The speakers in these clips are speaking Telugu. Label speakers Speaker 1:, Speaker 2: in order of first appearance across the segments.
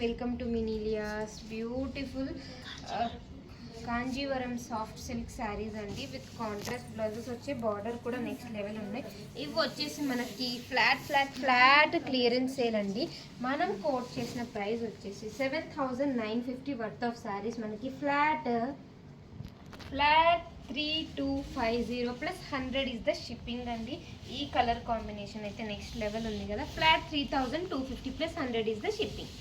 Speaker 1: వెల్కమ్ టు మినీలియాస్ beautiful Kanjeevaram soft silk sarees అండి విత్ కాంట్రాస్ట్ బ్లౌజెస్ వచ్చే బార్డర్ కూడా నెక్స్ట్ లెవెల్ ఉన్నాయి. ఇవి వచ్చేసి మనకి ఫ్లాట్ క్లియరెన్స్ సేల్ అండి. మనం కోట్ చేసిన ప్రైస్ వచ్చేసి 7,950 వర్త్ ఆఫ్ శారీస్ మనకి flat 3250 plus 100 is the shipping అండి. ఈ కలర్ కాంబినేషన్ అయితే నెక్స్ట్ లెవెల్ ఉంది కదా. Flat 3,250 plus 100 is the shipping.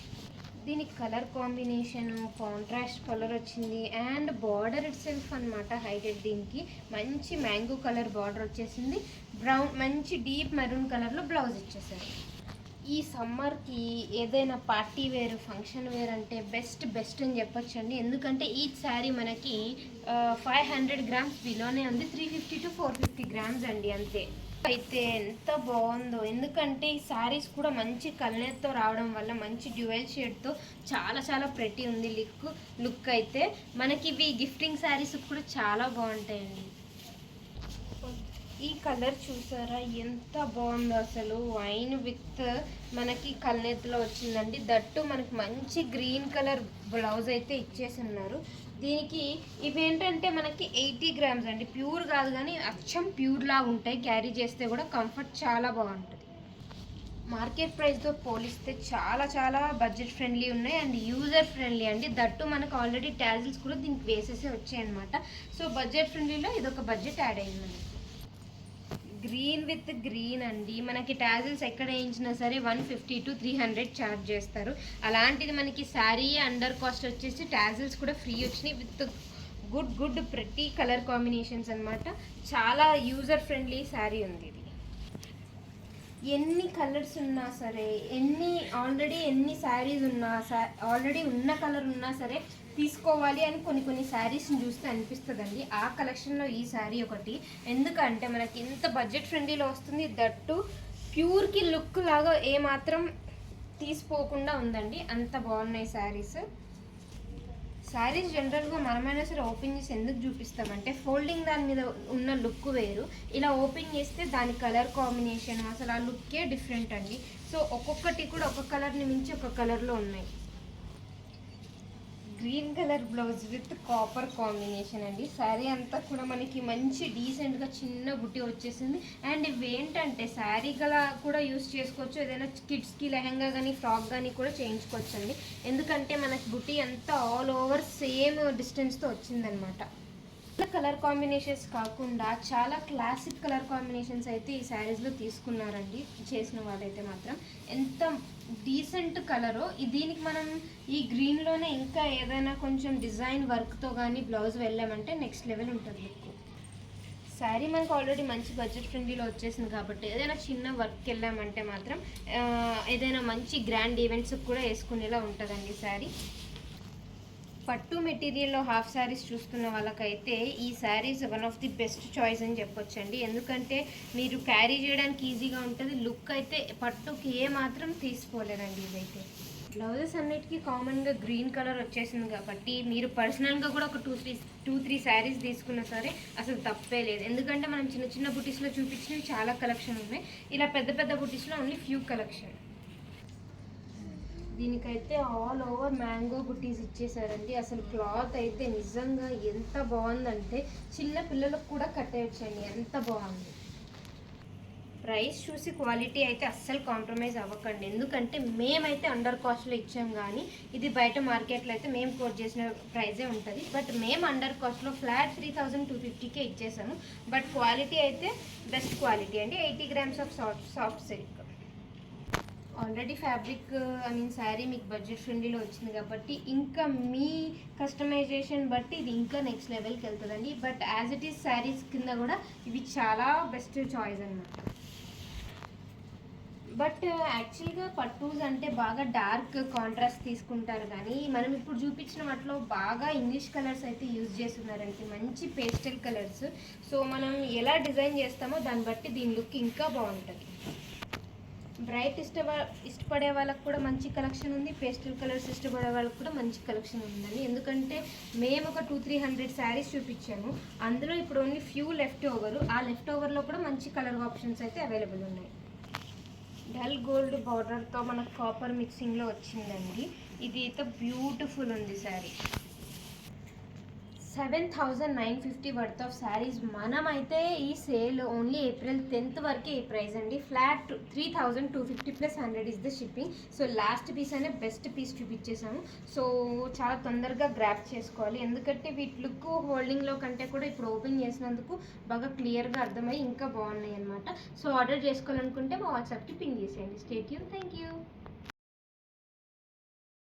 Speaker 1: దీనికి కలర్ కాంబినేషన్ కాంట్రాస్ట్ కలర్ వచ్చింది అండ్ బార్డర్ ఇట్ సెల్ఫ్ అనమాట హైలైట్. దీనికి మంచి మ్యాంగో కలర్ బార్డర్ వచ్చేసింది. బ్రౌన్ మంచి డీప్ మెరూన్ కలర్లో బ్లౌజ్ ఇచ్చేసారు. ఈ సమ్మర్కి ఏదైనా పార్టీ వేర్ ఫంక్షన్ వేర్ అంటే బెస్ట్ అని చెప్పొచ్చండి. ఎందుకంటే ఈచ్ శారీ మనకి 500 గ్రామ్స్ బిలోనే ఉంది. 350 to 450 గ్రామ్స్ అండి అంతే. అయితే ఎంత బాగుందో, ఎందుకంటే ఈ శారీస్ కూడా మంచి కలర్తో రావడం వల్ల మంచి డ్యూయల్ షేడ్తో చాలా ప్రెటీ ఉంది లుక్ అయితే. మనకి ఇవి గిఫ్టింగ్ శారీస్ కూడా చాలా బాగుంటాయండి. ఈ కలర్ చూసారా ఎంత బాగుందో అసలు. వైన్ విత్ మనకి కల్నేతలో వచ్చిందండి. దట్టు మనకి మంచి గ్రీన్ కలర్ బ్లౌజ్ అయితే ఇచ్చేసి ఉన్నారు. దీనికి ఇవేంటంటే మనకి 80 గ్రామ్స్ అండి. ప్యూర్ కాదు కానీ అచ్చం ప్యూర్ లాగా ఉంటాయి. క్యారీ చేస్తే కూడా కంఫర్ట్ చాలా బాగుంటుంది. మార్కెట్ ప్రైస్తో పోలిస్తే చాలా బడ్జెట్ ఫ్రెండ్లీ ఉన్నాయి అండ్ యూజర్ ఫ్రెండ్లీ అండి. దట్టు మనకు ఆల్రెడీ టాజిల్స్ కూడా దీనికి వేసేసి వచ్చాయి అనమాట. సో బడ్జెట్ ఫ్రెండ్లీలో ఇదొక బడ్జెట్ యాడ్ అయింది మనకి. గ్రీన్ విత్ గ్రీన్ అండి. మనకి టాజిల్స్ ఎక్కడ వేయించినా సరే 150 to 300 ఛార్జ్ చేస్తారు. అలాంటిది మనకి శారీ అండర్ కాస్ట్ వచ్చేసి టాజిల్స్ కూడా ఫ్రీ వచ్చినాయి విత్ గుడ్ ప్రతి కలర్ కాంబినేషన్స్ అనమాట. చాలా యూజర్ ఫ్రెండ్లీ శారీ ఉంది ఇది. ఎన్ని కలర్స్ ఉన్నా సరే, ఎన్ని శారీస్ ఉన్నా ఆల్రెడీ ఉన్న కలర్ ఉన్నా సరే తీసుకోవాలి అని కొన్ని శారీస్ని చూస్తే అనిపిస్తుందండి. ఆ కలెక్షన్లో ఈ శారీ ఒకటి. ఎందుకంటే మనకి ఇంత బడ్జెట్ ఫ్రెండ్లీలో వస్తుంది. దట్టు ప్యూర్కి లుక్ లాగా ఏమాత్రం తీసిపోకుండా ఉందండి. అంత బాగున్నాయి శారీస్ జనరల్గా మనమైనా సరే ఓపెన్ చేసి ఎందుకు చూపిస్తామంటే ఫోల్డింగ్ దాని మీద ఉన్న లుక్ వేరు. ఇలా ఓపెన్ చేస్తే దాని కలర్ కాంబినేషన్ అసలు ఆ లుక్కే డిఫరెంట్ అండి. సో ఒక్కొక్కటి కూడా ఒక కలర్ని మించి ఒక కలర్లో ఉన్నాయి. Green colour blouse with copper combination అండి. శారీ అంతా కూడా మనకి మంచి డీసెంట్గా చిన్న బుట్టి వచ్చేసింది. అండ్ ఇవి ఏంటంటే శారీ గలా కూడా యూస్ చేసుకోవచ్చు. ఏదైనా కిడ్స్కి లెహంగా కానీ ఫ్రాక్ కానీ కూడా చేయించుకోవచ్చు అండి. ఎందుకంటే మనకి బుట్టి అంతా ఆల్ ఓవర్ సేమ్ డిస్టెన్స్తో వచ్చిందనమాట. కలర్ కాంబినేషన్స్ కాకుండా చాలా క్లాసిక్ కలర్ కాంబినేషన్స్ అయితే ఈ శారీస్లో తీసుకున్నారండి చేసిన వాళ్ళైతే మాత్రం. ఎంత డీసెంట్ కలరో. దీనికి మనం ఈ గ్రీన్లోనే ఇంకా ఏదైనా కొంచెం డిజైన్ వర్క్తో కానీ బ్లౌజ్ వెళ్ళామంటే నెక్స్ట్ లెవెల్ ఉంటుంది లుక్. శారీ మనకు ఆల్రెడీ మంచి బడ్జెట్ ఫ్రెండ్లీలో వచ్చేసింది కాబట్టి ఏదైనా చిన్న వర్క్కి వెళ్ళామంటే మాత్రం ఏదైనా మంచి గ్రాండ్ ఈవెంట్స్కి కూడా వేసుకునేలా ఉంటుందండి శారీ. పట్టు మెటీరియల్లో హాఫ్ శారీస్ చూస్తున్న వాళ్ళకైతే ఈ saris one of the best choice అని చెప్పొచ్చండి. ఎందుకంటే మీరు క్యారీ చేయడానికి ఈజీగా ఉంటుంది. లుక్ అయితే పట్టుకి ఏ మాత్రం తీసుకోలేదండి. ఇదైతే బ్లౌజెస్ అన్నిటికీ కామన్గా గ్రీన్ కలర్ వచ్చేసింది కాబట్టి మీరు పర్సనల్గా కూడా ఒక 2-3 శారీస్ తీసుకున్నా సరే అసలు తప్పే లేదు. ఎందుకంటే మనం చిన్న బుటీస్లో చూపించినవి చాలా కలెక్షన్ ఉన్నాయి. ఇలా పెద్ద బుటీస్లో ఓన్లీ ఫ్యూ కలెక్షన్. దీనికైతే ఆల్ ఓవర్ మ్యాంగో బుట్టీస్ ఇచ్చేసారండి. అసలు క్లాత్ అయితే నిజంగా ఎంత బాగుందంటే చిన్న పిల్లలకు కూడా కట్టేయచ్చండి. ఎంత బాగుంది. ప్రైస్ చూసి క్వాలిటీ అయితే అస్సలు కాంప్రమైజ్ అవ్వకండి. ఎందుకంటే మేమైతే అండర్ కాస్ట్లో ఇచ్చాం కానీ ఇది బయట మార్కెట్లో అయితే మేము కోట్ చేసిన ప్రైజే ఉంటుంది. బట్ మేము అండర్ కాస్ట్లో ఫ్లాట్ 3,250కే ఇచ్చేసాము. బట్ క్వాలిటీ అయితే బెస్ట్ క్వాలిటీ అండి. 80 grams of soft silk. Already fabric sari మీకు బడ్జెట్ ఫ్రెండ్లీలో వచ్చింది కాబట్టి ఇంకా మీ కస్టమైజేషన్ బట్టి ఇది ఇంకా నెక్స్ట్ లెవెల్కి వెళ్తుందండి. But as it is sarees కింద కూడా ఇవి చాలా బెస్ట్ చాయిస్ అన్నమాట. బట్ యాక్చువల్గా పట్టూస్ అంటే బాగా డార్క్ కాంట్రాస్ట్ తీసుకుంటారు కానీ మనం ఇప్పుడు చూపించిన వాటిలో బాగా ఇంగ్లీష్ కలర్స్ అయితే యూజ్ చేస్తున్నారండి. మంచి పేస్టల్ కలర్స్. సో మనం ఎలా డిజైన్ చేస్తామో దాన్ని బట్టి దీని లుక్ ఇంకా బాగుంటుంది. బ్రైట్ ఇష్టపడే వాళ్ళకి కూడా మంచి కలెక్షన్ ఉంది. పేస్టల్ కలర్స్ ఇష్టపడే వాళ్ళకి కూడా మంచి కలెక్షన్ ఉందండి. ఎందుకంటే మేము ఒక 200-300 శారీస్ చూపించాము. అందులో ఇప్పుడు ఓన్లీ ఫ్యూ లెఫ్ట్ ఓవర్. ఆ లెఫ్ట్ ఓవర్లో కూడా మంచి కలర్ ఆప్షన్స్ అయితే అవైలబుల్ ఉన్నాయి. డల్ గోల్డ్ బార్డర్తో మనకు కాపర్ మిక్సింగ్లో వచ్చిందండి. ఇది అయితే బ్యూటిఫుల్ ఉంది శారీ. 7,950 worth of saris. మనమైతే ఈ సేల్ ఓన్లీ ఏప్రిల్ 10th వరకే ఈ ప్రైస్ అండి. Flat 3,250 plus 100 is the shipping. So last piece అనే బెస్ట్ పీస్ చూపించేసాము. సో చాలా తొందరగా గ్రాప్ చేసుకోవాలి, ఎందుకంటే వీటి లుక్ హోల్డింగ్లో కంటే కూడా ఇప్పుడు ఓపెన్ చేసినందుకు బాగా క్లియర్గా అర్థమై ఇంకా బాగున్నాయి అనమాట. సో ఆర్డర్ చేసుకోవాలనుకుంటే మా వాట్సాప్కి పింగ్ చేసేయండి. Stay tune. Thank you.